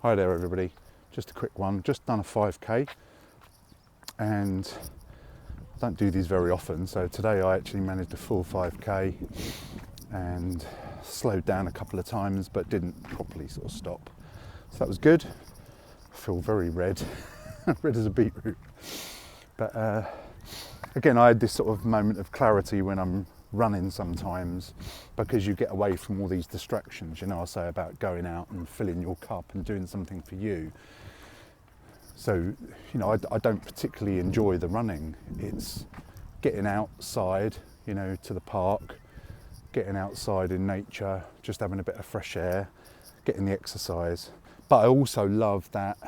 Hi there everybody, just a quick one, just done a 5k and don't do these very often, so today I actually managed a full 5k and slowed down a couple of times but didn't properly sort of stop, so that was good. I feel very red, red as a beetroot, but again I had this sort of moment of clarity when I'm running sometimes, because you get away from all these distractions. You know, I say about going out and filling your cup and doing something for you. So, you know, I don't particularly enjoy the running. It's getting outside, you know, to the park, getting outside in nature, just having a bit of fresh air, getting the exercise. But I also love that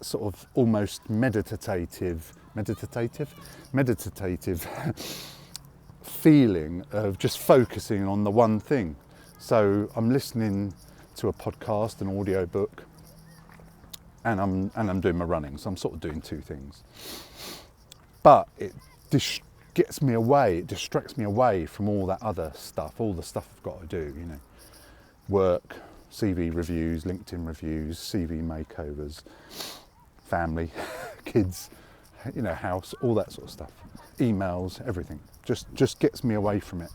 sort of almost meditative feeling of just focusing on the one thing. So I'm listening to a podcast, an audio book, and I'm doing my running. So I'm sort of doing two things. But it gets me away, it distracts me away from all that other stuff, all the stuff I've got to do, you know. Work, CV reviews, LinkedIn reviews, CV makeovers, family, kids, you know, house, all that sort of stuff. Emails, everything. Just gets me away from it.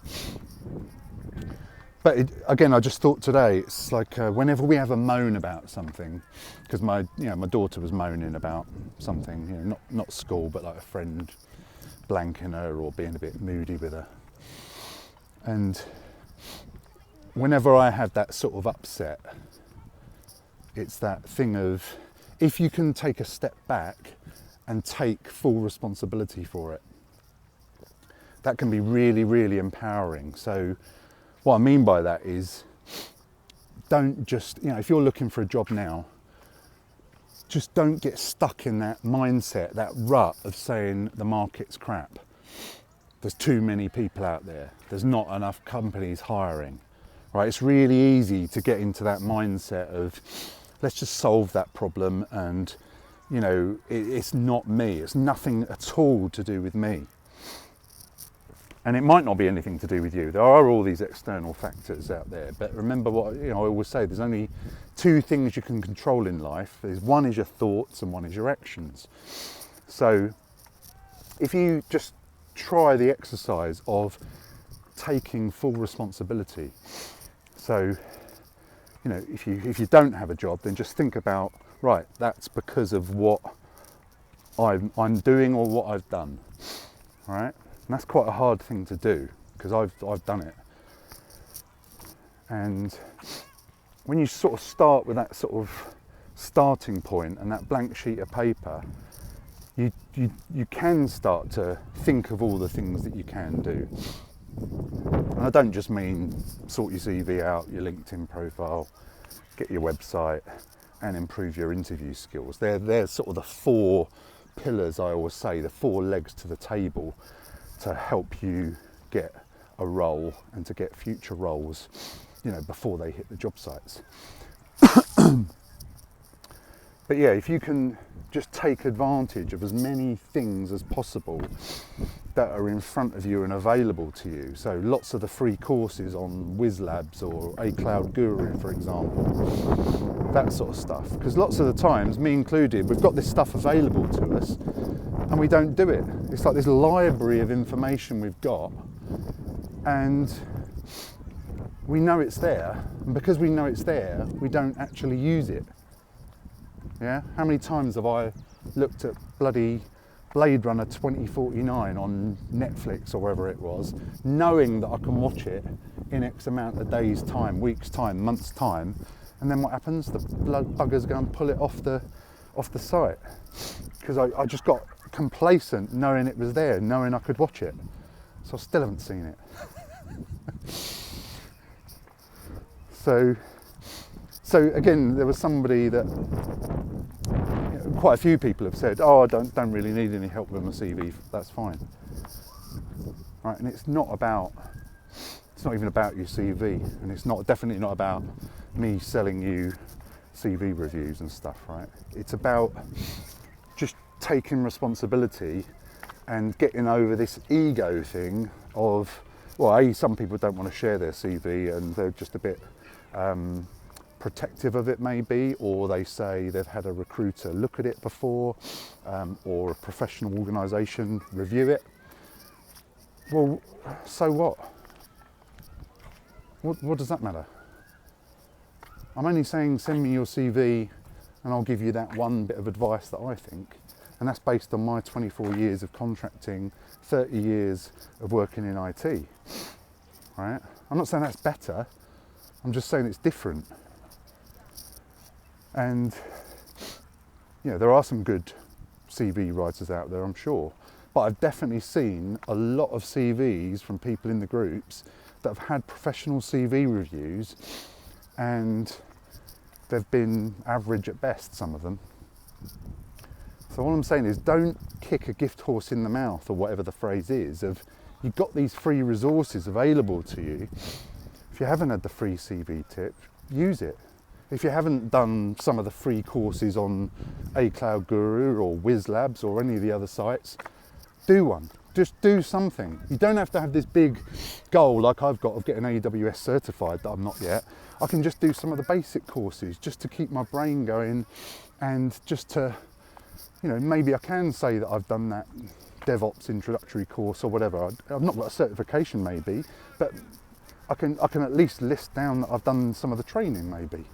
But again, I just thought today, it's like whenever we have a moan about something, because my daughter was moaning about something, you know, not school, but like a friend blanking her or being a bit moody with her. And whenever I have that sort of upset, it's that thing of, if you can take a step back and take full responsibility for it, that can be really, really empowering. So what I mean by that is, don't just, you know, if you're looking for a job now, just don't get stuck in that mindset, that rut of saying the market's crap. There's too many people out there. There's not enough companies hiring, right? It's really easy to get into that mindset of, let's just solve that problem and, you know, it's not me. It's nothing at all to do with me. And it might not be anything to do with you. There are all these external factors out there. But remember what, you know, I always say, there's only two things you can control in life. One is your thoughts and one is your actions. So if you just try the exercise of taking full responsibility. So, you know, if you don't have a job, then just think about, right, that's because of what I'm doing or what I've done, right? And that's quite a hard thing to do, because I've done it. And when you sort of start with that sort of starting point and that blank sheet of paper, you can start to think of all the things that you can do. And I don't just mean sort your CV out, your LinkedIn profile, get your website and improve your interview skills. They're sort of the four pillars, I always say, the four legs to the table to help you get a role and to get future roles, you know, before they hit the job sites. But yeah, if you can just take advantage of as many things as possible that are in front of you and available to you. So lots of the free courses on WizLabs or A Cloud Guru, for example, that sort of stuff. Because lots of the times, me included, we've got this stuff available to us and we don't do it. It's like this library of information we've got, and we know it's there, and because we know it's there, we don't actually use it. Yeah? How many times have I looked at bloody Blade Runner 2049 on Netflix or wherever it was, knowing that I can watch it in X amount of days' time, weeks' time, months' time, and then what happens? The blood buggers go and pull it off the site, because I just got complacent knowing it was there, knowing I could watch it. So I still haven't seen it. So again, there was somebody that, you know, quite a few people have said, oh, I don't really need any help with my CV, that's fine. Right, and it's not even about your CV, and it's definitely not about me selling you CV reviews and stuff, right? It's about just taking responsibility and getting over this ego thing of, well, some people don't want to share their CV and they're just a bit protective of it maybe, or they say they've had a recruiter look at it before, or a professional organisation review it. Well, so what? What does that matter? I'm only saying send me your CV and I'll give you that one bit of advice that I think, and that's based on my 24 years of contracting, 30 years of working in IT, right? I'm not saying that's better, I'm just saying it's different. And you know, there are some good CV writers out there, I'm sure, but I've definitely seen a lot of CVs from people in the groups that have had professional CV reviews and they've been average at best, some of them. So all I'm saying is don't kick a gift horse in the mouth, or whatever the phrase is, of you've got these free resources available to you. If you haven't had the free CV tip, use it. If you haven't done some of the free courses on A Cloud Guru or Whiz Labs or any of the other sites, do one. Just do something. You don't have to have this big goal like I've got of getting AWS certified that I'm not yet. I can just do some of the basic courses just to keep my brain going, and just to, you know, maybe I can say that I've done that DevOps introductory course or whatever. I've not got a certification maybe, but I can at least list down that I've done some of the training maybe.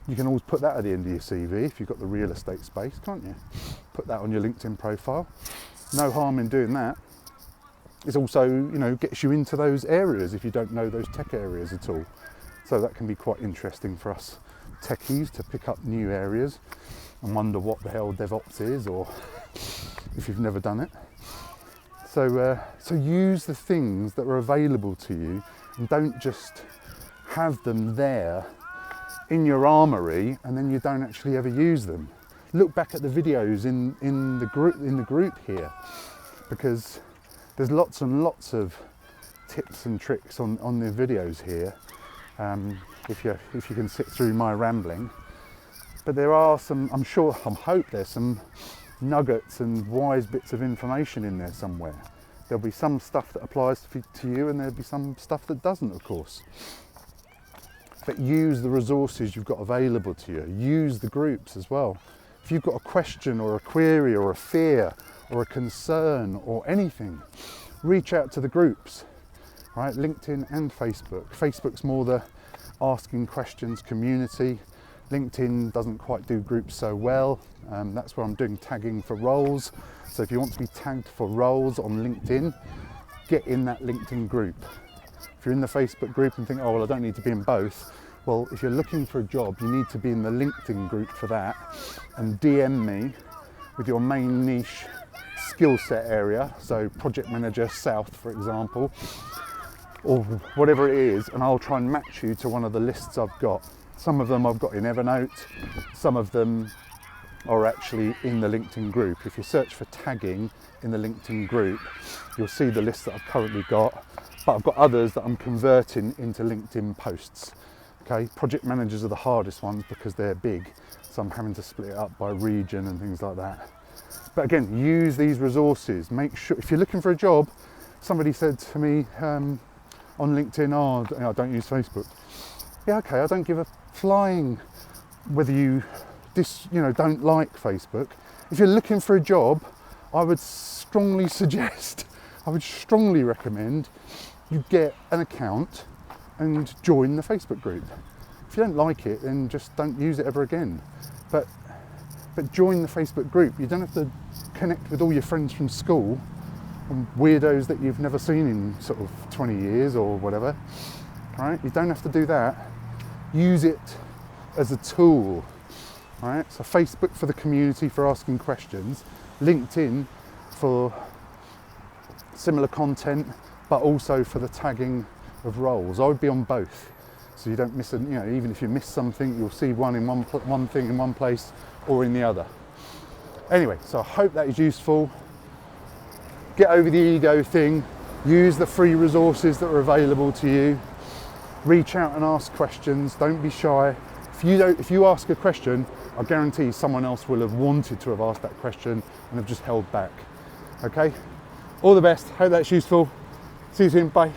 You can always put that at the end of your CV if you've got the real estate space, can't you? Put that on your LinkedIn profile. No harm in doing that. It also, you know, gets you into those areas if you don't know those tech areas at all. So that can be quite interesting for us techies to pick up new areas and wonder what the hell DevOps is, or if you've never done it. So use the things that are available to you, and don't just have them there in your armoury and then you don't actually ever use them. Look back at the videos in the group here, because there's lots and lots of tips and tricks on the videos here, if you can sit through my rambling. But there are some, I hope there's some nuggets and wise bits of information in there somewhere. There'll be some stuff that applies to you, and there'll be some stuff that doesn't, of course. But use the resources you've got available to you. Use the groups as well. If you've got a question or a query or a fear or a concern or anything, reach out to the groups, right? LinkedIn and Facebook. Facebook's more the asking questions community. LinkedIn doesn't quite do groups so well. That's where I'm doing tagging for roles. So if you want to be tagged for roles on LinkedIn, get in that LinkedIn group. If you're in the Facebook group and think, oh, well, I don't need to be in both. Well, if you're looking for a job, you need to be in the LinkedIn group for that, and DM me with your main niche skill set area. So project manager South, for example, or whatever it is, and I'll try and match you to one of the lists I've got. Some of them I've got in Evernote, some of them are actually in the LinkedIn group. If you search for tagging in the LinkedIn group, you'll see the list that I've currently got, but I've got others that I'm converting into LinkedIn posts. Okay, project managers are the hardest ones because they're big, so I'm having to split it up by region and things like that. But again, use these resources. Make sure, if you're looking for a job, somebody said to me on LinkedIn, oh, I don't use Facebook. Yeah, okay, I don't give a flying whether you don't like Facebook. If you're looking for a job, I would strongly recommend you get an account and join the Facebook group. If you don't like it, then just don't use it ever again. But join the Facebook group. You don't have to connect with all your friends from school and weirdos that you've never seen in sort of 20 years or whatever, right? You don't have to do that. Use it as a tool, right? So Facebook for the community for asking questions, LinkedIn for similar content, but also for the tagging of roles. I would be on both, so you don't miss even if you miss something, you'll see one thing in one place or in the other. Anyway, so I hope that is useful. Get over the ego thing, use the free resources that are available to you, reach out and ask questions, don't be shy. If you ask a question, I guarantee someone else will have wanted to have asked that question and have just held back. Okay? All the best, hope that's useful. See you soon, bye.